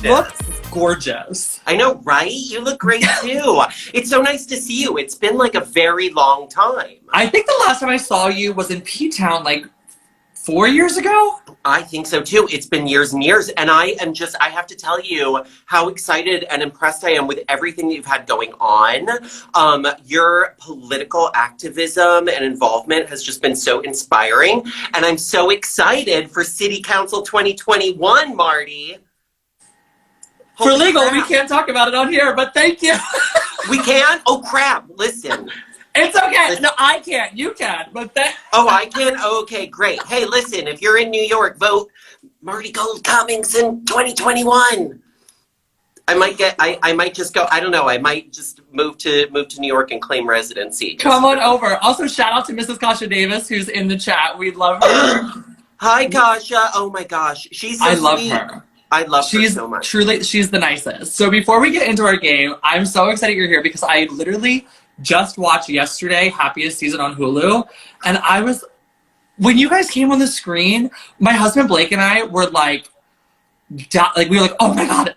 look gorgeous. I know, right? You look great too. It's so nice to see you. It's been like a very long time. I think the last time I saw you was in P-Town like 4 years ago? I think so too. It's been years and years. And I have to tell you how excited and impressed I am with everything that you've had going on. Your political activism and involvement has just been so inspiring. And I'm so excited for City Council 2021, Marty. For legal, we can't talk about it on here, but thank you. We can? Oh, crap. Listen. It's okay. No, I can't. You can. But that. Oh, I can? Okay, great. Hey, listen, if you're in New York, vote Marty Gold Cummings in 2021. I might just go, I don't know, I might just move to New York and claim residency. Come on over. Also, shout out to Mrs. Kasha Davis, who's in the chat. We love her. Hi, Kasha. Oh my gosh. She's so I love sweet. her. I love her so much. Truly, she's the nicest. So before we get into our game, I'm so excited you're here because I literally just watched yesterday Happiest season on Hulu. And when you guys came on the screen, my husband Blake and I were like we were like, oh my God,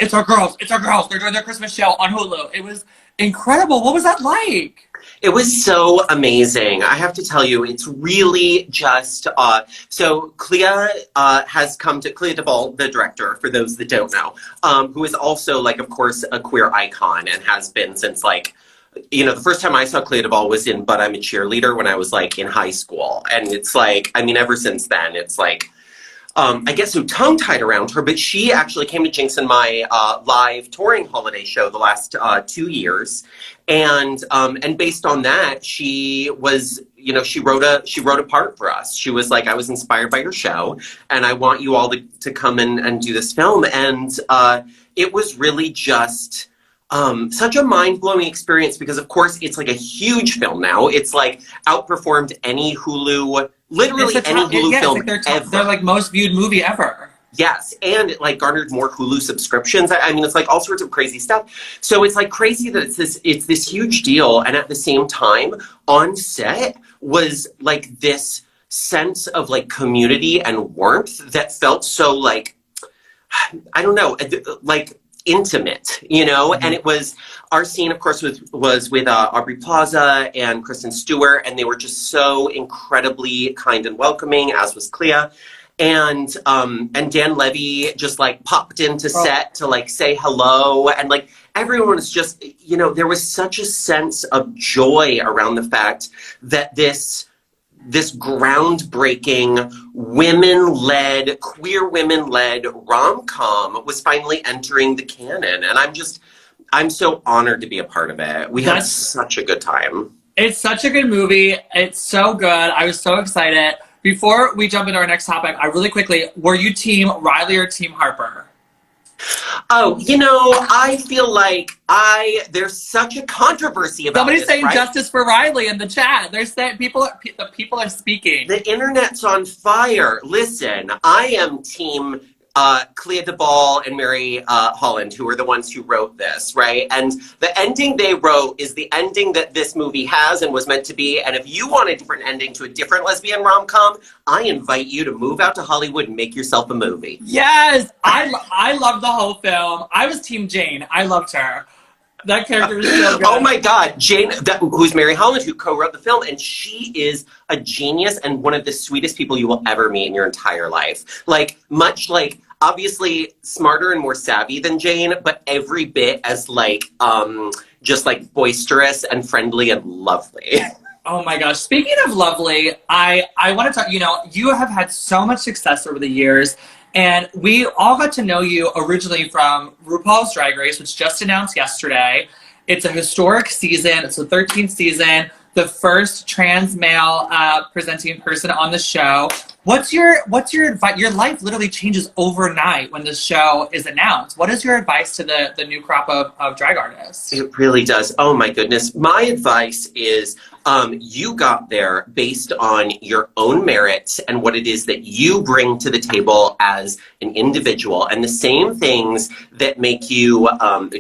it's our girls. They're doing their Christmas show on Hulu. It was incredible. What was that like? It was so amazing. I have to tell you, it's really just, so Clea has come to, Clea Duvall, the director, for those that don't know, who is also, like, of course, a queer icon and has been since, like, you know, the first time I saw Clea Duvall was in But I'm a Cheerleader when I was, like, in high school. And it's like, I mean, ever since then, it's like, I get so tongue-tied around her, but she actually came to Jinx and my live touring holiday show the last 2 years. And based on that, she was, you know, she wrote a part for us. She was like, I was inspired by your show, and I want you all to come and do this film. And it was really just such a mind-blowing experience because, of course, it's like a huge film now. It's like outperformed any Hulu, literally any Hulu film ever. They're like most viewed movie ever. Yes, and it like garnered more Hulu subscriptions. I mean, it's like all sorts of crazy stuff. So it's like crazy that it's this huge deal, and at the same time, on set was like this sense of like community and warmth that felt so like, I don't know, like intimate, you know. Mm-hmm. And it was our scene, of course, was with Aubrey Plaza and Kristen Stewart, and they were just so incredibly kind and welcoming, as was Clea. And Dan Levy just like popped into set to like say hello, and like everyone was just, you know, there was such a sense of joy around the fact that this groundbreaking queer women-led rom-com was finally entering the canon. And I'm so honored to be a part of it. We had such a good time. It's such a good movie. It's so good. I was so excited. Before we jump into our next topic, really quickly, were you team Riley or team Harper? Oh, you know, I feel like there's such a controversy about Somebody's this, saying right? Justice for Riley in the chat. They're saying the people are speaking. The internet's on fire. Listen, I am team Clea Duvall and Mary Holland, who are the ones who wrote this, right? And the ending they wrote is the ending that this movie has and was meant to be. And if you want a different ending to a different lesbian rom-com, I invite you to move out to Hollywood and make yourself a movie. Yes! I loved the whole film. I was team Jane. I loved her. That character was so good. Oh my God, Jane, who's Mary Holland, who co-wrote the film, and she is a genius and one of the sweetest people you will ever meet in your entire life. Like, much like, obviously smarter and more savvy than Jane, but every bit as like, just like boisterous and friendly and lovely. Oh my gosh, speaking of lovely, I want to talk, you know, you have had so much success over the years. And we all got to know you originally from RuPaul's Drag Race, which just announced yesterday. It's a historic season. It's the 13th season. The first trans male presenting person on the show. What's your advice? Your life literally changes overnight when the show is announced. What is your advice to the new crop of drag artists? It really does. Oh my goodness. My advice is You got there based on your own merits and what it is that you bring to the table as an individual. And the same things that make you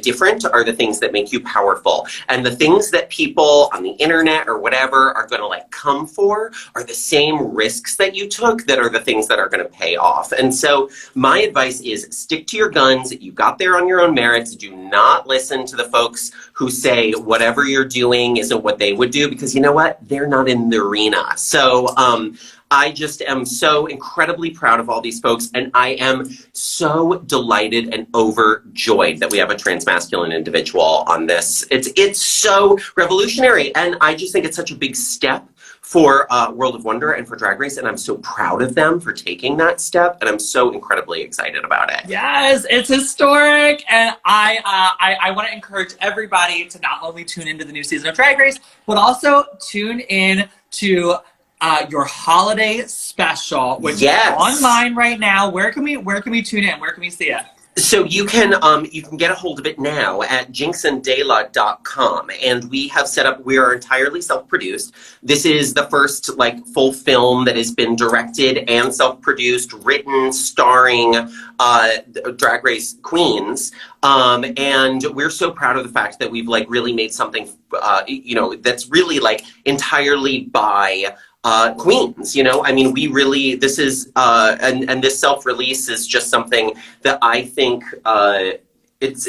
different are the things that make you powerful. And the things that people on the internet or whatever are going to like come for are the same risks that you took that are the things that are going to pay off. And so my advice is stick to your guns. You got there on your own merits. Do not listen to the folks who say whatever you're doing isn't what they would do, because you know what? They're not in the arena. So I just am so incredibly proud of all these folks, and I am so delighted and overjoyed that we have a transmasculine individual on this. It's so revolutionary, and I just think it's such a big step for World of Wonder and for Drag Race, and I'm so proud of them for taking that step, and I'm so incredibly excited about it. Yes, it's historic, and I want to encourage everybody to not only tune into the new season of Drag Race, but also tune in to your holiday special, which is online right now. Where can we tune in? Where can we see it? So you can get a hold of it now at jinxanddela.com, and we have set up, we are entirely self-produced. This is the first like full film that has been directed and self-produced, written, starring Drag Race queens. And we're so proud of the fact that we've like really made something that's really like entirely by queens, I mean, we really, this is, and this self-release is just something that I think, it's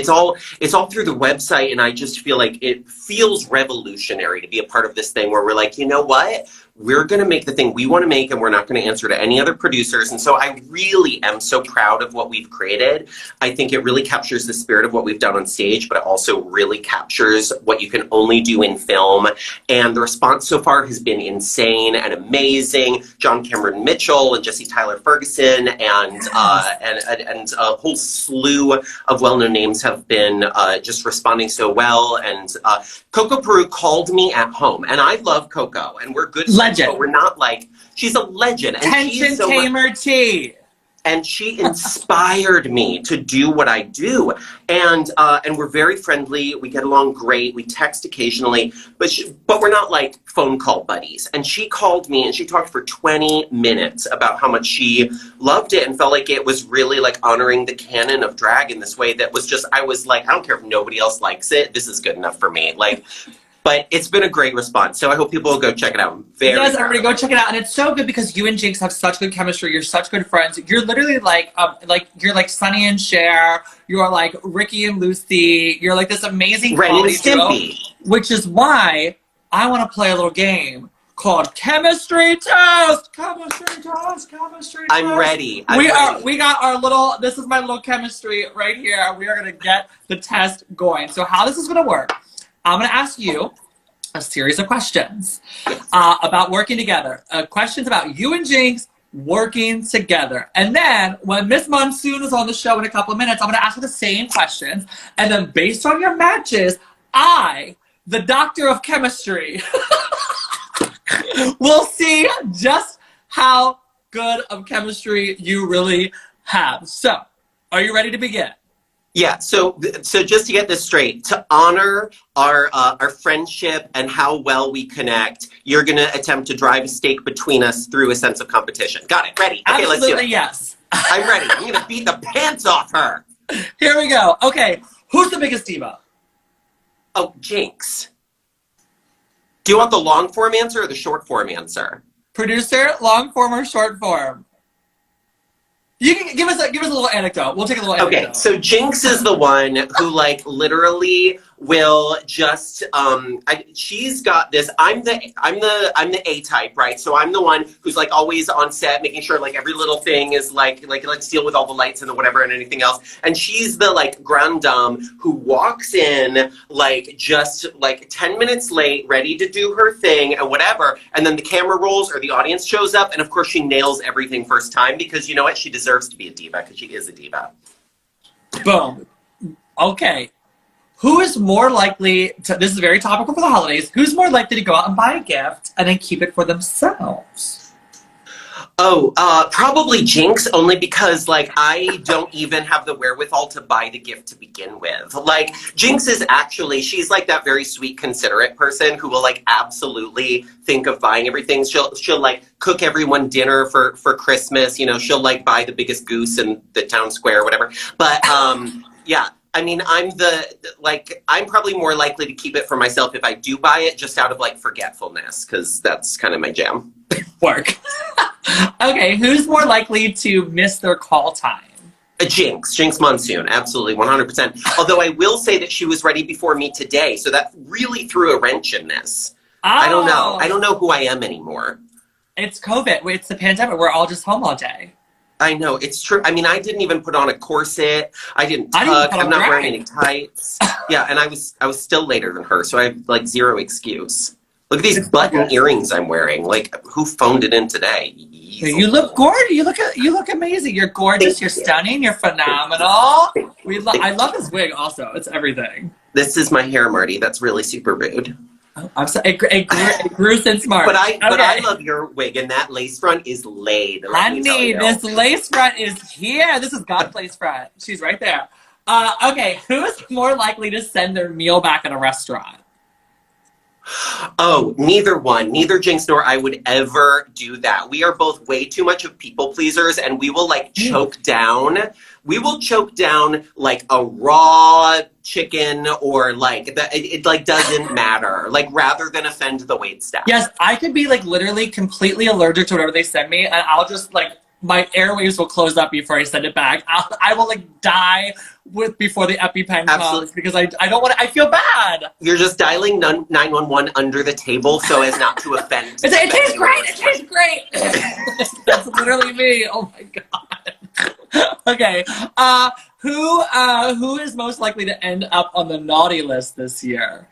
all through the website, and I just feel like it feels revolutionary to be a part of this thing where we're like, you know what? We're going to make the thing we want to make, and we're not going to answer to any other producers. And so I really am so proud of what we've created. I think it really captures the spirit of what we've done on stage, but it also really captures what you can only do in film. And the response so far has been insane and amazing. John Cameron Mitchell and Jesse Tyler Ferguson and a whole slew of well-known names have been just responding so well. And Coco Peru called me at home, and I love Coco, and we're good. But we're not like, she's a legend. And Tension Tamer T. And she inspired me to do what I do. And we're very friendly. We get along great. We text occasionally, but we're not like phone call buddies. And she called me and she talked for 20 minutes about how much she loved it and felt like it was really like honoring the canon of drag in this way that was just, I was like, I don't care if nobody else likes it. This is good enough for me. Like, but it's been a great response, so I hope people will go check it out. Yes, everybody go check it out, and it's so good because you and Jinx have such good chemistry. You're such good friends. You're literally like you're like Sunny and Cher. You're like Ricky and Lucy. You're like this amazing comedy duo, which is why I want to play a little game called Chemistry Test. Chemistry Test. Chemistry Test. I'm ready. We got our little. This is my little chemistry right here. We are gonna get the test going. So how this is gonna work? I'm going to ask you a series of questions about working together. Questions about you and Jinx working together. And then when Miss Monsoon is on the show in a couple of minutes, I'm going to ask her the same questions. And then based on your matches, I, the doctor of chemistry, will see just how good of chemistry you really have. So, are you ready to begin? Yeah, so just to get this straight, to honor our friendship and how well we connect, you're going to attempt to drive a stake between us through a sense of competition. Got it. Ready? Okay, Absolutely, let's do it. Yes. I'm ready. I'm going to beat the pants off her. Here we go. Okay, who's the biggest diva? Oh, Jinx. Do you want the long form answer or the short form answer? Producer, long form or short form? You can give us a little anecdote. We'll take a little anecdote. Okay, so Jinx is the one who like literally will just she's got this. I'm the A type, right? So I'm the one who's like always on set, making sure like every little thing is like let's deal with all the lights and the whatever and anything else. And she's the like grande dame who walks in like just like 10 minutes late, ready to do her thing and whatever. And then the camera rolls or the audience shows up, and of course she nails everything first time because you know what? She deserves to be a diva because she is a diva. Boom. Okay. Who is more likely to, this is very topical for the holidays, who's more likely to go out and buy a gift and then keep it for themselves? Oh, probably Jinx, only because, like, I don't even have the wherewithal to buy the gift to begin with. Like, Jinx is actually, she's like that very sweet, considerate person who will, like, absolutely think of buying everything. She'll like, cook everyone dinner for Christmas, you know, she'll, like, buy the biggest goose in the town square or whatever. But, yeah. I mean, I'm probably more likely to keep it for myself if I do buy it, just out of, like, forgetfulness, because that's kind of my jam. Work. Okay, who's more likely to miss their call time? Jinkx Monsoon, absolutely, 100%. Although I will say that she was ready before me today, so that really threw a wrench in this. Oh. I don't know. I don't know who I am anymore. It's COVID. It's the pandemic. We're all just home all day. I know, it's true. I mean, I didn't even put on a corset. I didn't tuck. I'm not wearing any tights. Yeah, and I was still later than her, so I have, like, zero excuse. Look at these button earrings I'm wearing. Like, who phoned it in today? You look gorgeous. You look amazing. You're gorgeous. You're stunning. You're phenomenal. I love this wig. Also, it's everything. This is my hair, Marty. That's really super rude. Oh, I'm sorry. It grew since March. But I love your wig, and that lace front is laid. Honey, this lace front is here. This is God's lace front. She's right there. Okay, who is more likely to send their meal back at a restaurant? Oh, neither one. Neither Jinx nor I would ever do that. We are both way too much of people pleasers, and we will, like, choke down. We will choke down, like, a raw chicken, or, like, it like, doesn't matter. Like, rather than offend the waitstaff. Yes, I could be, like, literally completely allergic to whatever they send me, and I'll just, like, my airwaves will close up before I send it back. I will, like, die before the EpiPen comes, because I don't want to, I feel bad. You're just dialing 911 under the table so as not to offend. It tastes great. It tastes great. That's literally me. Oh my God. Okay. Who is most likely to end up on the naughty list this year?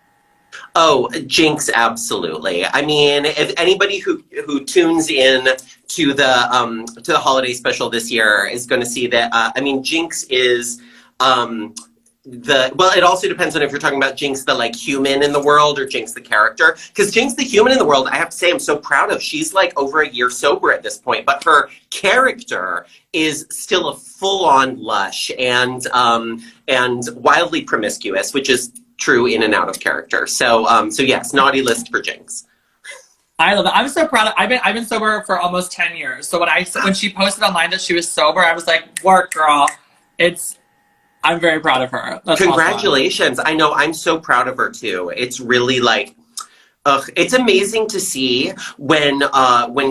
Oh, Jinx, absolutely. I mean, if anybody who tunes in to the holiday special this year is going to see that, I mean, Jinx is well, it also depends on if you're talking about Jinx the, like, human in the world, or Jinx the character. Because Jinx the human in the world, I have to say, I'm so proud of. She's, like, over a year sober at this point, but her character is still a full-on lush and wildly promiscuous, which is true in and out of character. So yes, naughty list for Jinx. I love it. I'm so proud of. I've been sober for almost 10 years. So when she posted online that she was sober, I was like, work, girl. I'm very proud of her. That's Congratulations. Awesome. I know, I'm so proud of her too. It's really, like, it's amazing to see when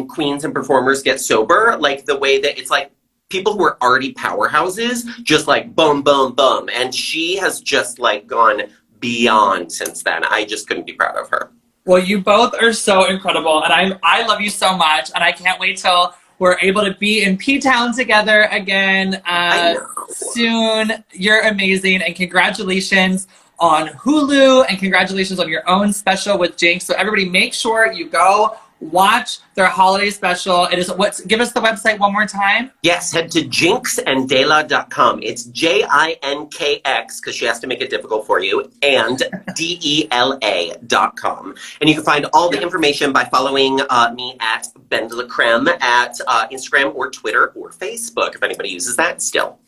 queens and performers get sober, like, the way that it's, like, people who are already powerhouses just, like, boom, boom, boom. And she has just, like, gone beyond since then. I just couldn't be proud of her. Well, you both are so incredible, and I love you so much, and I can't wait till we're able to be in P-Town together again soon. You're amazing, and congratulations on Hulu, and congratulations on your own special with Jinx. So everybody, make sure you go watch their holiday special. It is give us the website one more time. Yes, head to JinxandDela.com. It's JINKX, because she has to make it difficult for you, and DELA.com. And you can find all the information by following me at BenDeLaCreme at Instagram or Twitter or Facebook, if anybody uses that still.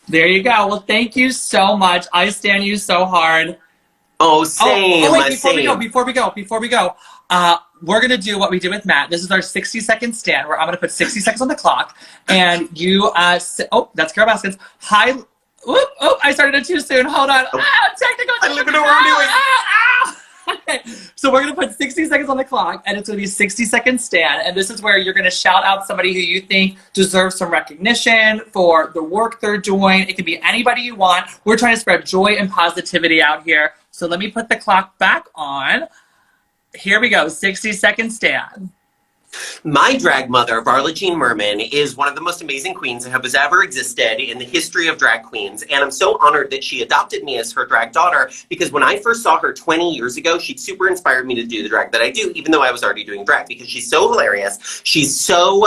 There you go. Well, thank you so much. I stand you so hard. Oh, same. Oh wait, before we go, we're going to do what we did with Matt. This is our 60-second stand where I'm going to put 60 seconds on the clock. And you, that's Carol Baskins. Hi. I started it too soon. Hold on. Technical. I look at what we're doing. Okay. So we're going to put 60 seconds on the clock, and it's going to be 60-second stand. And this is where you're going to shout out somebody who you think deserves some recognition for the work they're doing. It can be anybody you want. We're trying to spread joy and positivity out here. So let me put the clock back on. Here we go, 60-second stand. My drag mother, Varla Jean Merman, is one of the most amazing queens that has ever existed in the history of drag queens. And I'm so honored that she adopted me as her drag daughter, because when I first saw her 20 years ago, she super inspired me to do the drag that I do, even though I was already doing drag, because she's so hilarious. She's so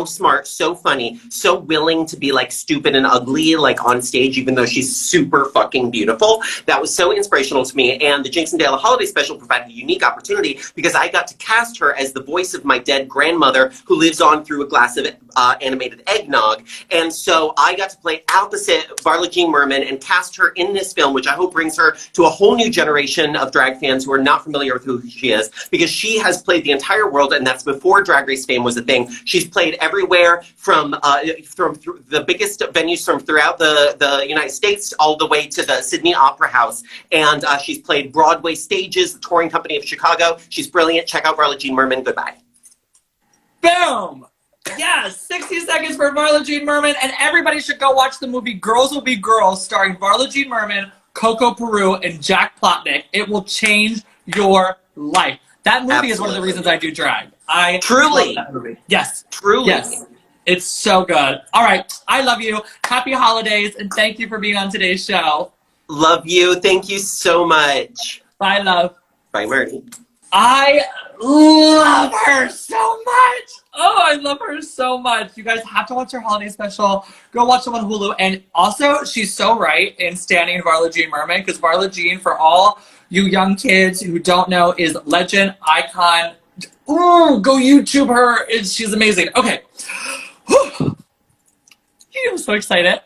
smart, so funny, so willing to be, like, stupid and ugly, like, on stage, even though she's super fucking beautiful. That was so inspirational to me. And the Jinx and Dela holiday special provided a unique opportunity, because I got to cast her as the voice of of my dead grandmother who lives on through a glass of animated eggnog. And so I got to play opposite Varla Jean Merman and cast her in this film, which I hope brings her to a whole new generation of drag fans who are not familiar with who she is, because she has played the entire world, and that's before Drag Race fame was a thing. She's played everywhere from the biggest venues from throughout the United States all the way to the Sydney Opera House. And she's played Broadway stages, the Touring Company of Chicago. She's brilliant. Check out Varla Jean Merman. Goodbye. Boom! Yes, 60 seconds for Varla Jean Merman, and everybody should go watch the movie Girls Will Be Girls, starring Varla Jean Merman, Coco Peru, and Jack Plotnick. It will change your life. That movie is one of the reasons I do drag. I Truly. love that movie. Yes. Truly. Yes. It's so good. All right. I love you. Happy holidays, and thank you for being on today's show. Love you. Thank you so much. Bye, love. Bye, Marty. I love her so much. Oh, I love her so much. You guys have to watch her holiday special. Go watch them on Hulu. And also, she's so right in standing Varla Jean Merman, because Varla Jean, for all you young kids who don't know, is legend, icon. Ooh, go YouTube her. She's amazing. Okay. I'm so excited.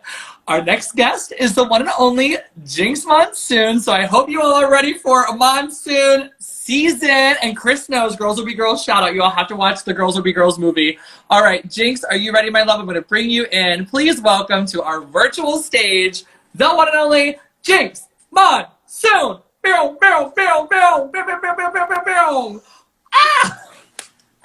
Our next guest is the one and only Jinkx Monsoon. So I hope you all are ready for a monsoon season. And Chris knows Girls Will Be Girls shout out. You all have to watch the Girls Will Be Girls movie. All right, Jinkx, are you ready, my love? I'm going to bring you in. Please welcome to our virtual stage, the one and only Jinkx Monsoon. Boom, boom, boom, boom, boom, boom, boom, boom, boom, boom. Ah!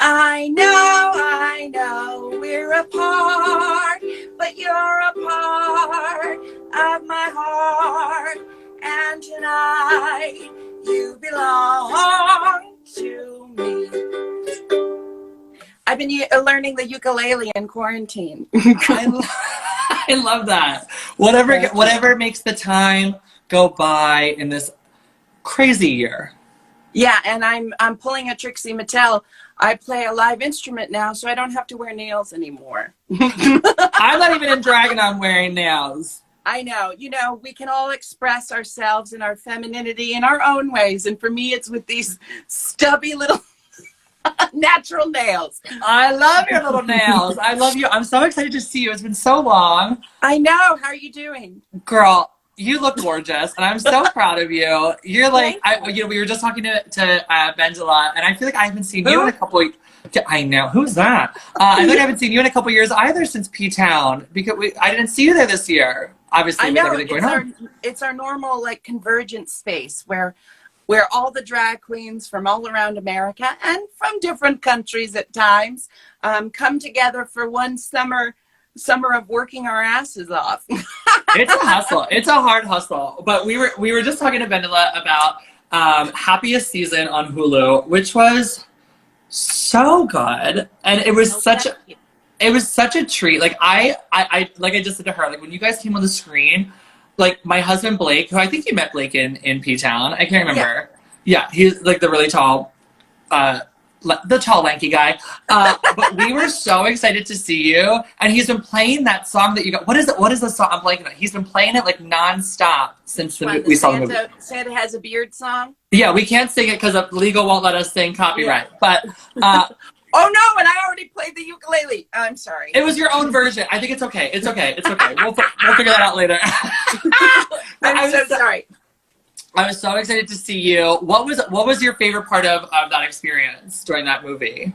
I know, we're apart, but you're a part of my heart, and tonight you belong to me. I've been learning the ukulele in quarantine. I love that. Whatever makes the time go by in this crazy year. Yeah, and I'm pulling a Trixie Mattel. I play a live instrument now, so I don't have to wear nails anymore. I'm not even in drag and I'm wearing nails. I know. You know, we can all express ourselves and our femininity in our own ways. And for me, it's with these stubby little natural nails. I love your little nails. I love you. I'm so excited to see you. It's been so long. I know. How are you doing? Girl, you look gorgeous, and I'm so proud of you. You're like, we were just talking to BenDeLa, and I feel like I haven't seen you in a couple. I know, who's that? I feel like I haven't seen you in a couple years either since P-Town, because I didn't see you there this year. Obviously, I know, with everything going on. It's our normal like convergence space where all the drag queens from all around America and from different countries at times come together for one summer of working our asses off. It's a hustle. It's a hard hustle. But we were just talking to BenDeLa about Happiest season on Hulu, which was so good, and it was such a treat. Like I just said to her, like when you guys came on the screen, like my husband Blake, who I think you met Blake in P-Town. I can't remember. Yeah, he's like the really tall. The tall, lanky guy. But we were so excited to see you. And he's been playing that song that you got. What is the song? I'm blanking on. He's been playing it like nonstop since we saw the movie. Santa Has a Beard song? Yeah, we can't sing it because legal won't let us sing copyright. Yeah. But oh no, and I already played the ukulele. I'm sorry. It was your own version. I think it's okay. It's okay. It's okay. We'll figure that out later. I'm so sorry. I was so excited to see you. What was your favorite part of that experience during that movie?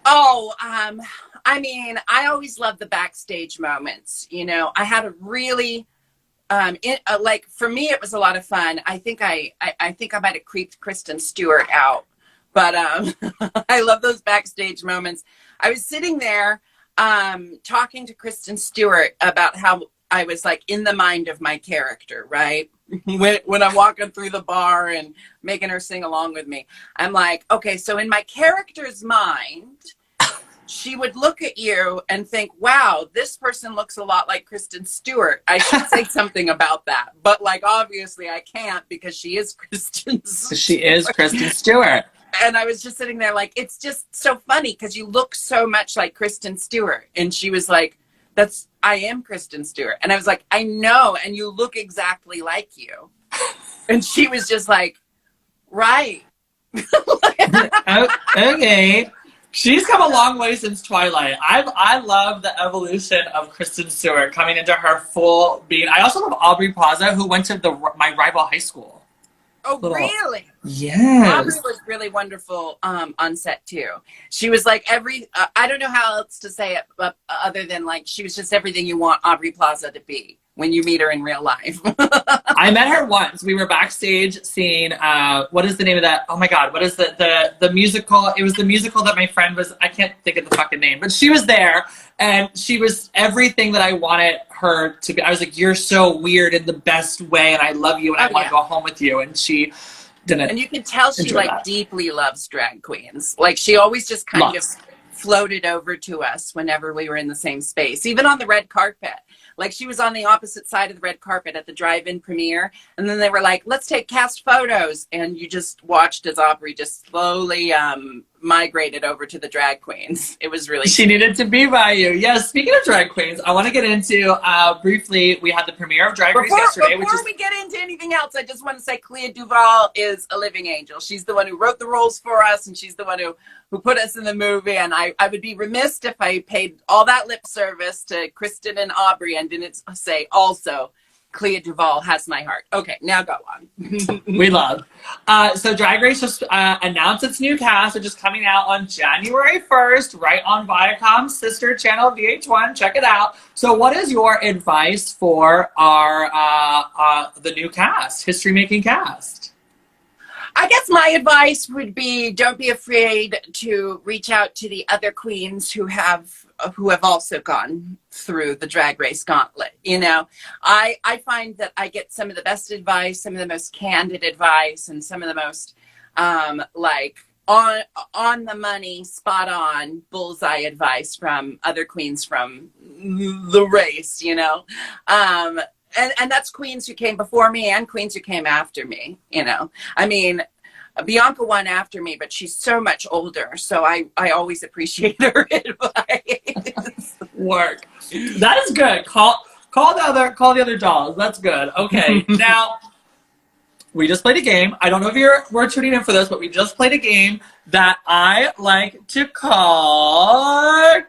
Oh, I mean, I always love the backstage moments. You know, I had a really, like for me, it was a lot of fun. I think I might have creeped Kristen Stewart out, but I love those backstage moments. I was sitting there talking to Kristen Stewart about how I was like in the mind of my character, right? When I'm walking through the bar and making her sing along with me, I'm like, okay, so in my character's mind, she would look at you and think, wow, this person looks a lot like Kristen Stewart. I should say something about that. But like, obviously I can't because she is Kristen Stewart. She is Kristen Stewart. And I was just sitting there like, it's just so funny because you look so much like Kristen Stewart. And she was like, I am Kristen Stewart. And I was like, I know. And you look exactly like you. And she was just like, right. Okay. She's come a long way since Twilight. I love the evolution of Kristen Stewart coming into her full being. I also love Aubrey Plaza, who went to my rival high school. Oh, really? Yes. Aubrey was really wonderful on set too. She was like I don't know how else to say it, but other than like she was just everything you want Aubrey Plaza to be when you meet her in real life. I met her once. We were backstage seeing what is the name of that? Oh my god, what is the musical? It was the musical that my friend was. I can't think of the fucking name, but she was there and she was everything that I wanted her to be. I was like, you're so weird in the best way, and I love you, and I want to go home with you. And she didn't. And you can tell she like deeply loves drag queens. Like she always just kind of floated over to us whenever we were in the same space, even on the red carpet. Like she was on the opposite side of the red carpet at the drive-in premiere. And then they were like, let's take cast photos. And you just watched as Aubrey just slowly migrated over to the drag queens. It was really She needed to be by you. Yes, speaking of drag queens, I want to get into, briefly, we had the premiere of Drag Race yesterday. Before we get into anything else, I just want to say Clea Duvall is a living angel. She's the one who wrote the roles for us, and she's the one who put us in the movie. And I would be remiss if I paid all that lip service to Kristen and Aubrey and didn't say also Clea Duvall has my heart. Okay, now go on. We love. So Drag Race just announced its new cast, which is coming out on January 1st, right on Viacom's sister channel, VH1. Check it out. So what is your advice for our the new cast, history-making cast? I guess my advice would be don't be afraid to reach out to the other queens who have also gone through the Drag Race gauntlet. You know, I find that I get some of the best advice, some of the most candid advice, and some of the most like on the money, spot on, bullseye advice from other queens from the race, you know. And that's queens who came before me and queens who came after me, you know. I mean, Bianca won after me, but she's so much older, so I always appreciate her advice. Work. That is good. Call the other dolls. That's good. Okay. Now, we just played a game. I don't know if we're tuning in for this, but we just played a game that I like to call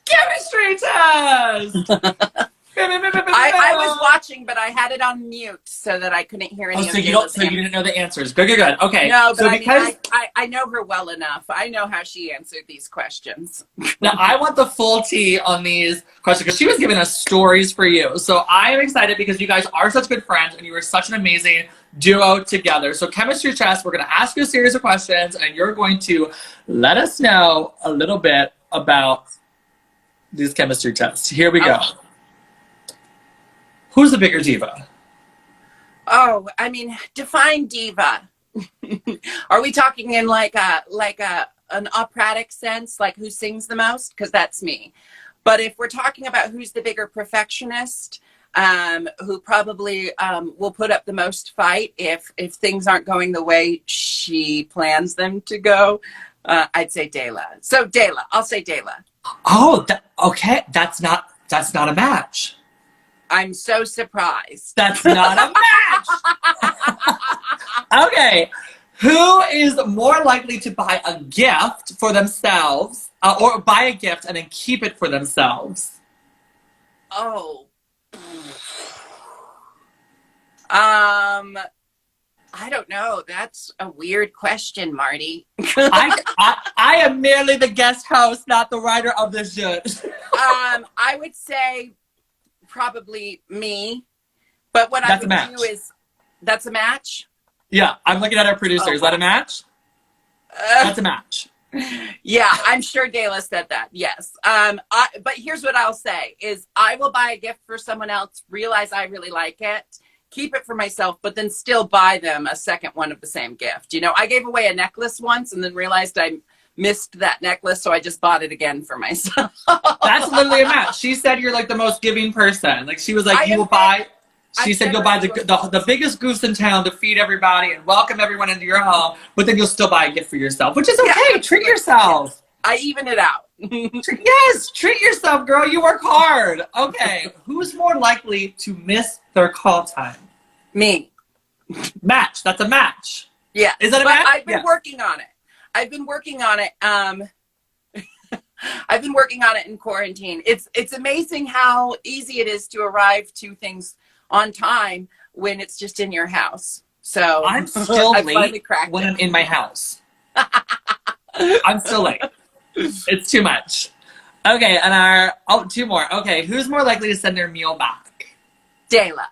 Chemistry Test. I was watching, but I had it on mute so that I couldn't hear any of it. So you didn't know the answers. Good. Okay. No, but so I know her well enough. I know how she answered these questions. Now, I want the full tea on these questions because she was giving us stories for you. So I am excited because you guys are such good friends and you are such an amazing duo together. So Chemistry Test, we're going to ask you a series of questions and you're going to let us know a little bit about these chemistry tests. Here we go. Who's the bigger diva? Oh, I mean, define diva. Are we talking in like an operatic sense, like who sings the most? Because that's me. But if we're talking about who's the bigger perfectionist, who probably will put up the most fight if things aren't going the way she plans them to go, I'd say Dela. So Dela, I'll say Dela. Oh, okay. That's not a match. I'm so surprised. That's not a match. Okay. Who is more likely to buy a gift for themselves or buy a gift and then keep it for themselves? Oh. I don't know. That's a weird question, Marty. I am merely the guest host, not the writer of this show. I would say probably me, but what I would do is, that's a match? Yeah, I'm looking at our producer. Is that a match? That's a match. Yeah, I'm sure Dela said that, yes. But here's what I'll say, is I will buy a gift for someone else, realize I really like it, keep it for myself, but then still buy them a second one of the same gift. You know, I gave away a necklace once and then realized I missed that necklace, so I just bought it again for myself. That's literally a match. She said you're like the most giving person. Like she was like, you will buy. She said you'll buy the biggest goose in town to feed everybody and welcome everyone into your home, but then you'll still buy a gift for yourself, which is okay. Yeah, treat yourself. I even it out. Yes, treat yourself, girl. You work hard. Okay, who's more likely to miss their call time? Me. Match. That's a match. Yeah. Is that a match? I've been working on it. I've been working on it in quarantine. It's amazing how easy it is to arrive to things on time when it's just in your house. So I'm still I late finally cracked when it. I'm in my house. I'm still late. It's too much. Okay, and two more. Okay, who's more likely to send their meal back? Dela.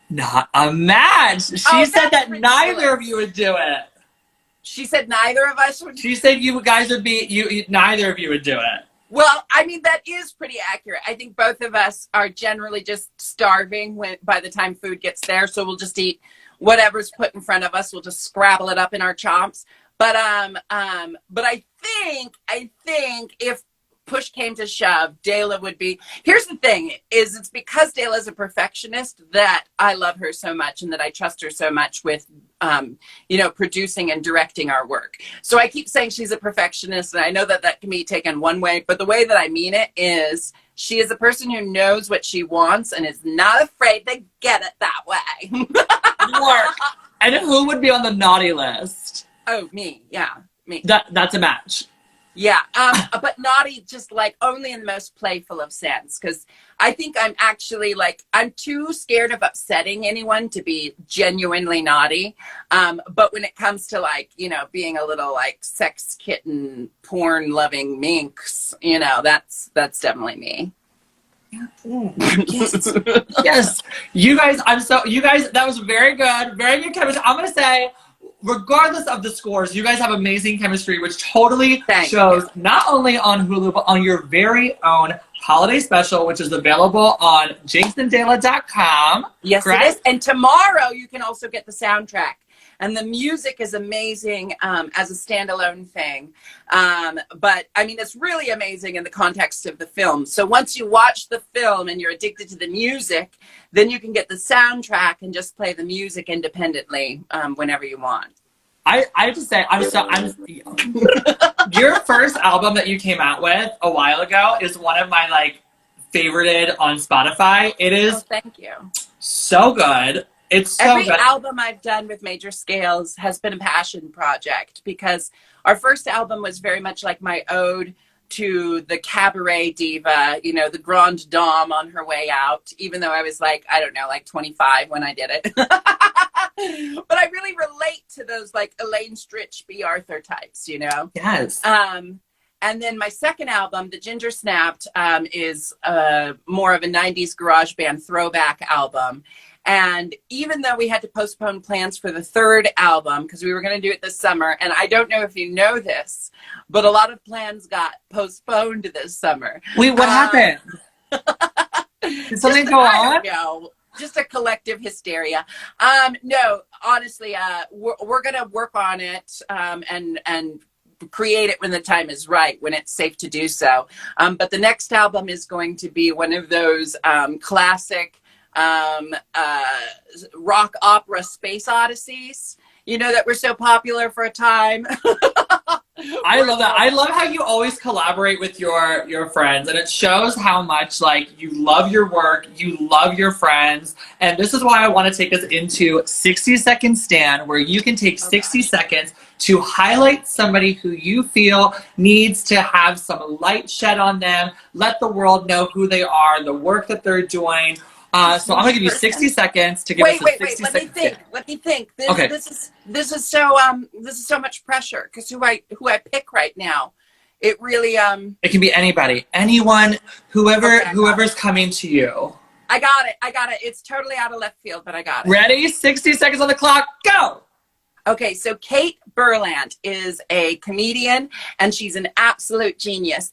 Not a match. She said that's that neither of you would do it. She said neither of us would. She said you guys would be neither of you would do it. Well, I mean, that is pretty accurate. I think both of us are generally just starving by the time food gets there. So we'll just eat whatever's put in front of us. We'll just scrabble it up in our chomps. But I think if push came to shove, Dela would be. Here's the thing: is it's because Dela is a perfectionist that I love her so much and that I trust her so much with, producing and directing our work. So I keep saying she's a perfectionist, and I know that can be taken one way, but the way that I mean it is she is a person who knows what she wants and is not afraid to get it that way. Work. And who would be on the naughty list? Oh, me. Yeah, me. That's a match. Yeah, but naughty just like only in the most playful of sense, because I think I'm actually I'm too scared of upsetting anyone to be genuinely naughty. But when it comes to being a little sex kitten, porn loving minx, that's definitely me. Yes. Yes. You guys, that was very good. Very good chemistry. I'm going to say, regardless of the scores, you guys have amazing chemistry, which totally shows not only on Hulu, but on your very own holiday special, which is available on JinxandDela.com. Yes, correct? It is. And tomorrow you can also get the soundtrack. And the music is amazing as a standalone thing. But I mean, it's really amazing in the context of the film. So once you watch the film and you're addicted to the music, then you can get the soundtrack and just play the music independently whenever you want. I have to say, your first album that you came out with a while ago is one of my favorited on Spotify. It is. Oh, thank you. So good. It's so Every good. album I've done with Major Scales has been a passion project, because our first album was very much like my ode to the cabaret diva, the grande dame on her way out, even though I was 25 when I did it. But I really relate to those Elaine Stritch, B. Arthur types, Yes. And then my second album, The Ginger Snapped, is more of a 90s garage band throwback album. And even though we had to postpone plans for the third album, because we were going to do it this summer, and I don't know if you know this, but a lot of plans got postponed this summer. Wait, what happened? Did something go on? No, just a collective hysteria. No, honestly, we're going to work on it and create it when the time is right, when it's safe to do so. But the next album is going to be one of those classic rock opera space odysseys, that were so popular for a time. I love that. I love how you always collaborate with your friends, and it shows how much you love your work, you love your friends. And this is why I want to take us into 60 Second Stand, where you can take 60 seconds to highlight somebody who you feel needs to have some light shed on them, let the world know who they are, the work that they're doing. So I'm gonna give you 60 seconds to give us a 60 second stand. Let me think. This is so much pressure, because who I pick right now, it really It can be anybody, anyone, whoever's coming to you. I got it. It's totally out of left field, but I got it. Ready? 60 seconds on the clock. Go. Okay, so Kate Burland is a comedian, and she's an absolute genius.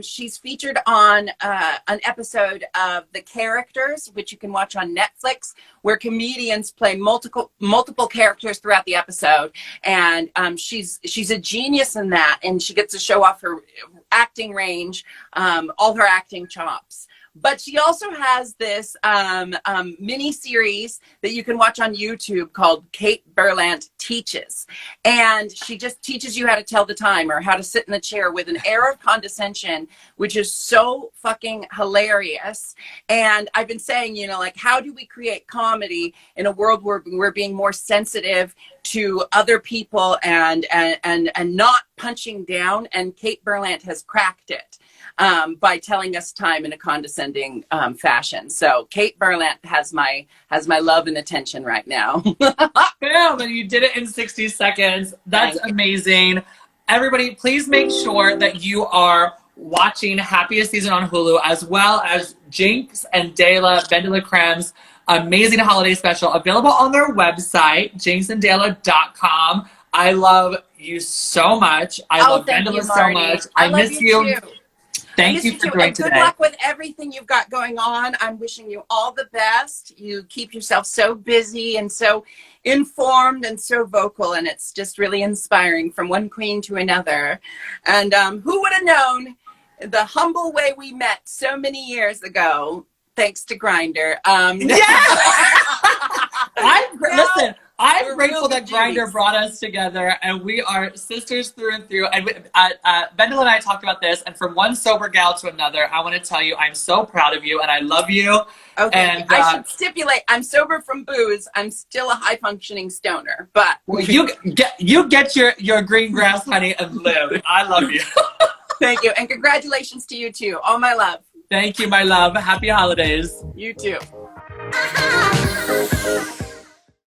She's featured on an episode of The Characters, which you can watch on Netflix, where comedians play multiple characters throughout the episode. And she's a genius in that, and she gets to show off her acting range, all her acting chops. But she also has this mini series that you can watch on YouTube called Kate Burland Teaches. And she just teaches you how to tell the time or how to sit in the chair with an air of condescension, which is so fucking hilarious. And I've been saying, you know, like, how do we create comedy in a world where we're being more sensitive to other people and not punching down? And Kate Burland has cracked it by telling us time in a condescending fashion. So Kate Burland has my love and attention right now. Boom, and you did it in 60 seconds. That's amazing. Everybody, please make sure that you are watching Happiest season on Hulu, as well as Jinkx and BenDeLaCreme's amazing holiday special, available on their website, jinxanddela.com. I love you so much. I love BenDeLa so much. I miss you. Too. Thank you for joining today. Good luck with everything you've got going on. I'm wishing you all the best. You keep yourself so busy and so informed and so vocal, and it's just really inspiring from one queen to another. And who would have known the humble way we met so many years ago, thanks to Grindr. Listen, I'm grateful that Grindr brought us together, and we are sisters through and through. And BenDeLa and I talked about this, and from one sober gal to another, I want to tell you I'm so proud of you, and I love you. Okay, and, I should stipulate, I'm sober from booze. I'm still a high-functioning stoner, but... Well, you get your green grass, honey, and live. I love you. Thank you, and congratulations to you, too. All my love. Thank you, my love. Happy holidays. You too.